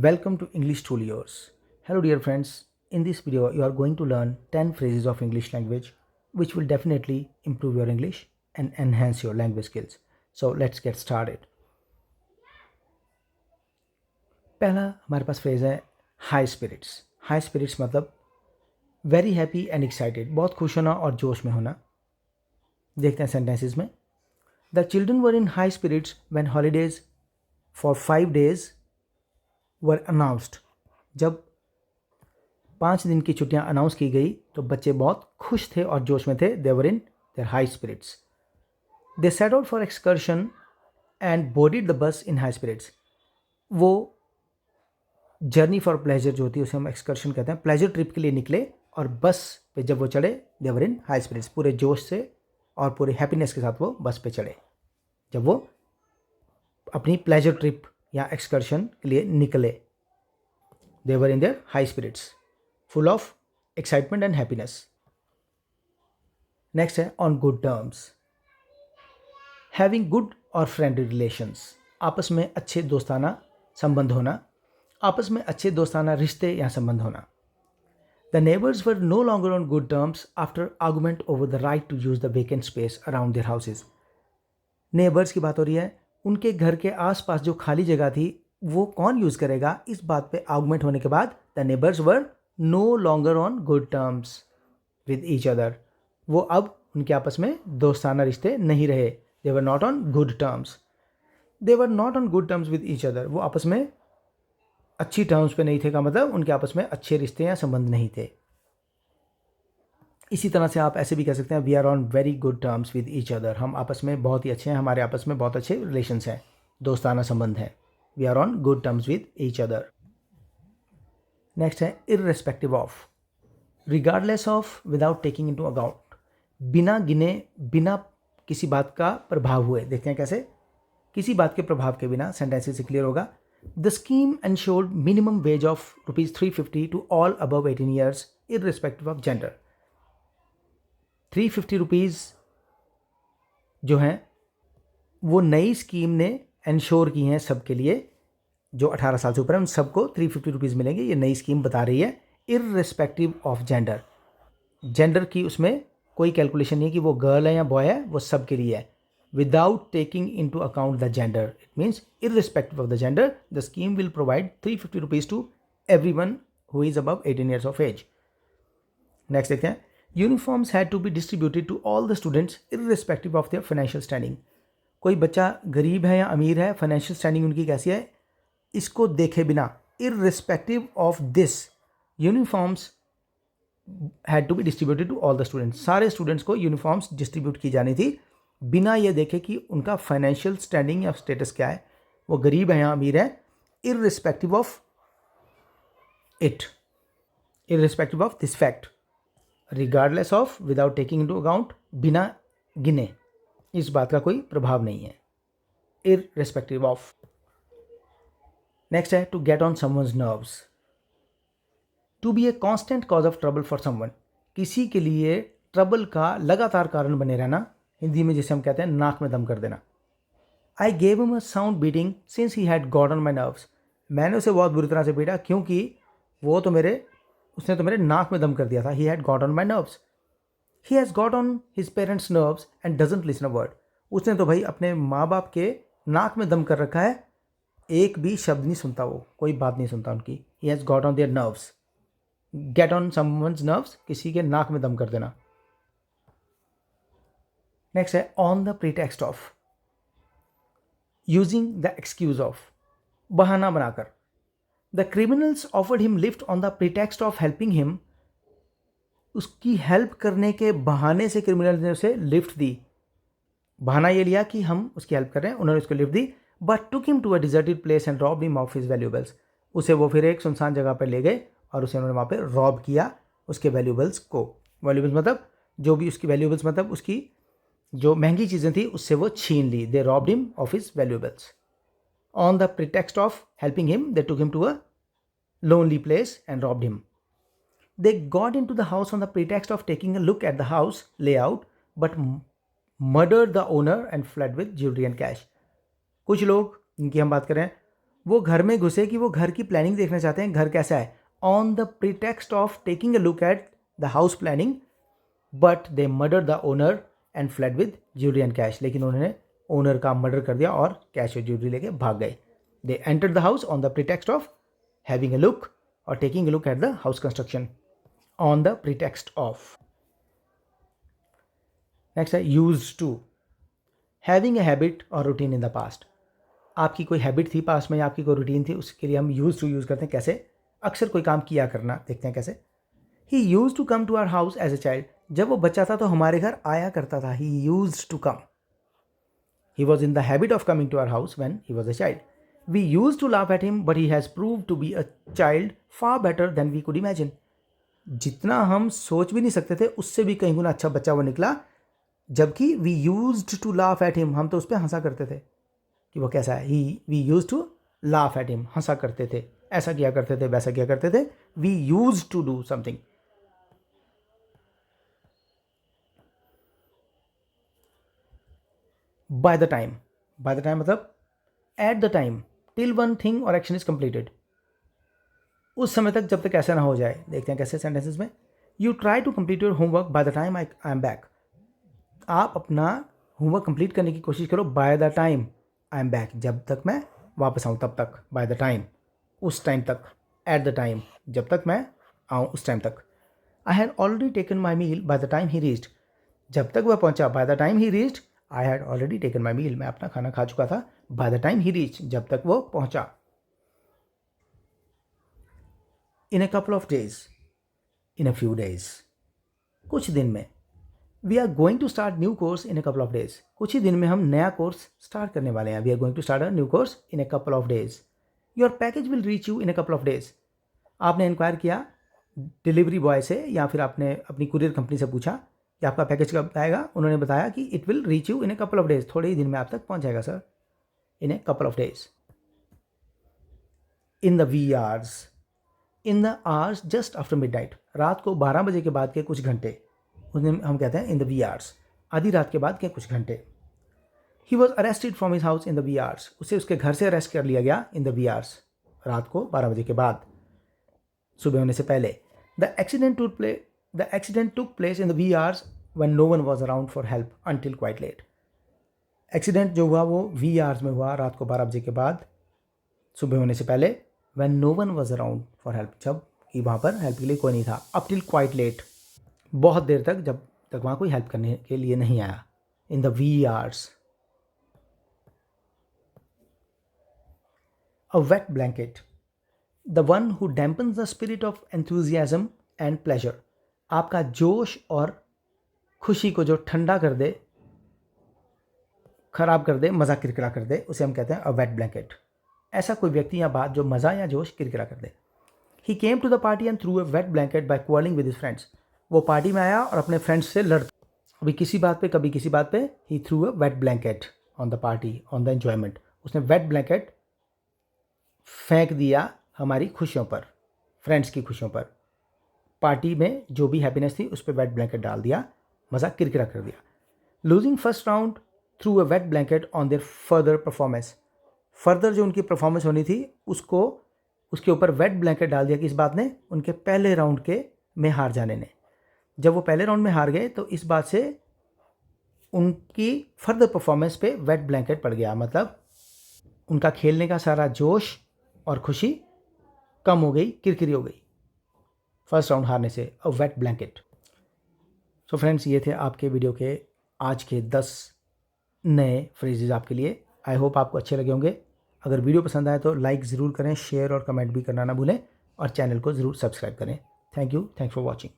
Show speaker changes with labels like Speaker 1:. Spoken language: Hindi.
Speaker 1: Welcome to English Tool Yours. Hello dear friends, in this video you are going to learn 10 phrases of English language which will definitely improve your English and enhance your language skills. So let's get started. पहला हमारे पास फ्रेज है हाई स्पिरिट्स. हाई स्पिरिट्स मतलब वेरी हैप्पी एंड एक्साइटेड, बहुत खुश होना और जोश में होना. देखते हैं सेंटेंसेस में. The children were in high spirits when holidays for 5 days were announced. जब 5 दिन की छुट्टियां अनाउंस की गई तो बच्चे बहुत खुश थे और जोश में थे. They were in their high spirits. They set out for excursion and boarded the bus in high spirits. वो जर्नी फॉर प्लेजर जो होती है उसे हम एक्सकर्शन कहते हैं. प्लेजर ट्रिप के लिए निकले और बस पे जब वो चढ़े दे वर इन हाई स्पिरिट्स. पूरे जोश से और पूरे हैप्पीनेस के साथ वो बस पे चढ़े जब वो अपनी प्लेजर ट्रिप या एक्सकर्शन के लिए निकले. They were in their high spirits, full of excitement and happiness. Next है on good terms. Having good और फ्रेंडली रिलेशंस, आपस में अच्छे दोस्ताना संबंध होना, आपस में अच्छे दोस्ताना रिश्ते या संबंध होना. The neighbours were no longer on good terms after argument over the right to use the vacant space around their houses. Neighbours की बात हो रही है. उनके घर के आसपास जो खाली जगह थी वो कौन यूज़ करेगा, इस बात पे आर्गुमेंट होने के बाद the neighbours were no longer on good terms with each other. वो अब उनके आपस में दोस्ताना रिश्ते नहीं रहे. They were not on good terms. They were not on good terms with each other. वो आपस में अच्छी टर्म्स पे नहीं थे का मतलब उनके आपस में अच्छे रिश्ते या संबंध नहीं थे. इसी तरह से आप ऐसे भी कह सकते हैं we are on very good terms with each other. हम आपस में बहुत ही अच्छे हैं, हमारे आपस में बहुत अच्छे रिलेशंस हैं, दोस्ताना संबंध है. We are on good terms with each other. Next है irrespective of. Regardless of, without taking into account, बिना गिने, बिना किसी बात का प्रभाव हुए. देखते हैं कैसे. किसी बात के प्रभाव के बिना. सेंटेंसेस से क्लियर होगा. The scheme ensured minimum wage of ₹350 to all above 18 years irrespective of gender. 350 rupees जो हैं वो नई स्कीम ने इंश्योर की हैं सबके लिए. जो 18 साल से ऊपर है उन सबको 350 रुपीज़ मिलेंगे. ये नई स्कीम बता रही है इररिस्पेक्टिव ऑफ जेंडर. जेंडर की उसमें कोई कैलकुलेशन नहीं है कि वो गर्ल है या बॉय है, वो सब के लिए है. Without taking into account the gender, it means irrespective of the gender the scheme will provide 350 rupees to every one who is above 18 years of age. Next देखते हैं. Uniforms had to be distributed to all the students irrespective of their financial standing. कोई बच्चा गरीब है या अमीर है, फाइनेंशियल स्टैंडिंग उनकी कैसी है, इसको देखे बिना irrespective of this uniforms had to be distributed to all the students. सारे स्टूडेंट्स को यूनिफॉर्म्स डिस्ट्रीब्यूट की जानी थी बिना ये देखे कि उनका फाइनेंशियल स्टैंडिंग या स्टेटस क्या है, वो गरीब है या अमीर है. Irrespective of it, irrespective of this fact. Regardless of, without taking into account, बिना गिने, इस बात का कोई प्रभाव नहीं है. Irrespective of. नेक्स्ट है to get on someone's nerves. To be a constant cause of trouble for someone. किसी के लिए ट्रबल का लगातार कारण बने रहना. हिंदी में जिसे हम कहते हैं नाक में दम कर देना. I gave him a sound beating since he had got on my nerves. मैंने उसे बहुत बुरी तरह से पीटा क्योंकि उसने तो मेरे नाक में दम कर दिया था. He had got on my nerves. He has got on his parents nerves and doesn't listen a word. उसने तो भाई अपने माँ बाप के नाक में दम कर रखा है, एक भी शब्द नहीं सुनता, वो कोई बात नहीं सुनता उनकी. He has got on their nerves. Gate on someone's nerves, किसी के नाक में दम कर देना. नेक्स्ट है on the pretext of. Using the excuse of, बहाना बनाकर. The criminals offered him lift on the pretext of helping him. उसकी हेल्प करने के बहाने से क्रिमिनल ने उसे लिफ्ट दी. बहाना ये लिया कि हम उसकी हेल्प कर रहे हैं, उन्होंने उसको लिफ्ट दी. But took him to a deserted place and rob him of his valuables. उसे वो फिर एक सुनसान जगह पर ले गए और उसे उन्होंने वहाँ पे रॉब किया उसके वैल्यूबल्स को. वैल्यूबल्स मतलब जो भी उसकी वैल्यूबल्स मतलब उसकी जो महंगी चीज़ें थी उससे वो छीन ली. They robbed him of his valuables. On the pretext of helping him they took him to a lonely place and robbed him. They got into the house on the pretext of taking a look at the house layout but murdered the owner and fled with jewelry and cash. कुछ लोग, इनकी हम बात करें, वो घर में घुसे कि वो घर की प्लानिंग देखना चाहते हैं, घर कैसा है, on the pretext of taking a look at the house planning, but they murder the owner and flood with jewellery and cash. लेकिन उन्होंने ओनर का मर्डर कर दिया और कैश और ज्वेलरी लेके भाग गए। They entered the house on the pretext of having a look और taking a look at the house construction, on the pretext of. Next है use to, having a habit और रूटीन इन द पास्ट। आपकी कोई हैबिट थी पास्ट में या आपकी कोई रूटीन थी, उसके लिए हम यूज टू यूज़ करते हैं। कैसे? अक्सर कोई काम किया करना, देखते हैं कैसे। He use to come to our house as a child, जब वो बच्चा था तो हमारे घर आया करता था। He use to come, he was in the habit of coming to our house when he was a child. We use to laugh at him but he has prove to be a child far better than we could imagine. जितना हम सोच भी नहीं सकते थे उससे भी कहीं गुना अच्छा बच्चा वो निकला। जबकि we used to laugh at him, हम तो उस पर हंसा करते थे कि वो कैसा है। We use to laugh at him, हंसा करते थे, ऐसा किया करते थे, वैसा किया करते थे। We use to do something. By the time, by the time मतलब at the time, till one thing और एक्शन इज कंप्लीटेड, उस समय तक जब तक ऐसा ना हो जाए। देखते हैं कैसे सेंटेंसेस में। You try to complete your homework by the time I am back. आप अपना होमवर्क कंप्लीट करने की कोशिश करो by the time I am back, जब तक मैं वापस आऊँ तब तक। बाय द टाइम, उस टाइम तक। एट द टाइम, जब तक मैं आऊँ उस टाइम तक। I had already taken my meal by the time he reached, जब तक वह पहुँचा। By the time he reached I had already taken my meal, मैं अपना खाना खा चुका था। By the time he reach, जब तक वो पहुँचा। In a couple of days, in a few days, कुछ दिन में। We are going to start new course in a couple of days, कुछ ही दिन में हम नया कोर्स स्टार्ट करने वाले हैं। We are going to start a new course in a couple of days. Your package will reach you in a couple of days. आपने इंक्वायर किया डिलीवरी बॉय से या फिर आपने अपनी कुरियर कंपनी से पूछा कि आपका पैकेज कब आएगा। उन्होंने बताया कि it will reach you in a couple of days, थोड़े ही दिन में आप तक पहुंच जाएगा sir, in a couple of days. In the wee hours, in the hours just after midnight, रात को 12 बजे के बाद के कुछ घंटे, उन्हें हम कहते हैं इन द वी आवर्स, आधी रात के बाद के कुछ घंटे। He was arrested from his house in the wee hours, उसे उसके घर से अरेस्ट कर लिया गया इन द वी आवर्स, रात को 12 बजे के बाद, सुबह होने से पहले। The accident took place in the wee hours when no one was around for help until quite late. Accident जो हुआ वो वी आवर्स में हुआ, रात को 12 बजे के बाद, सुबह होने से पहले। When no one was around for help, जब कि वहाँ पर हेल्प के लिए कोई नहीं था। अप टिल क्वाइट लेट, बहुत देर तक, जब तक वहाँ कोई हेल्प करने के लिए नहीं आया। In the wee hours. A wet blanket, the one who dampens the spirit of enthusiasm and pleasure, आपका जोश और खुशी को जो ठंडा कर दे, खराब कर दे, मज़ा किरकिरा कर दे, उसे हम कहते हैं अ वेट ब्लैंकेट। ऐसा कोई व्यक्ति या बात जो मज़ा या जोश किरकिरा कर दे। He came to the party and threw a wet blanket by quarrelling with his friends, वो पार्टी में आया और अपने फ्रेंड्स से लड़, कभी किसी बात पे कभी किसी बात पे। He threw a wet blanket on the party on the enjoyment, उसने वेट ब्लैंकेट फेंक दिया हमारी खुशियों पर, फ्रेंड्स की खुशियों पर। पार्टी में जो भी हैप्पीनेस थी उस पर वेट ब्लैंकेट डाल दिया, मज़ा किरकिरा कर दिया। Losing first round through a wet blanket on their further performance, further जो उनकी परफॉर्मेंस होनी थी उसको उसके ऊपर वेट ब्लैंकेट डाल दिया कि इस बात ने, उनके पहले राउंड के में हार जाने ने। जब वो पहले राउंड में हार गए तो इस बात से उनकी फर्दर परफॉर्मेंस पे वेट ब्लैंकेट पड़ गया, मतलब उनका खेलने का सारा जोश और खुशी कम हो गई, किरकिरी हो गई फर्स्ट राउंड हारने से। अ वेट ब्लैंकेट। सो फ्रेंड्स, ये थे आपके वीडियो के आज के 10 नए फ्रेजेज आपके लिए। आई होप आपको अच्छे लगे होंगे। अगर वीडियो पसंद आए तो लाइक ज़रूर करें, शेयर और कमेंट भी करना ना भूलें और चैनल को ज़रूर सब्सक्राइब करें। Thank you, thanks for watching.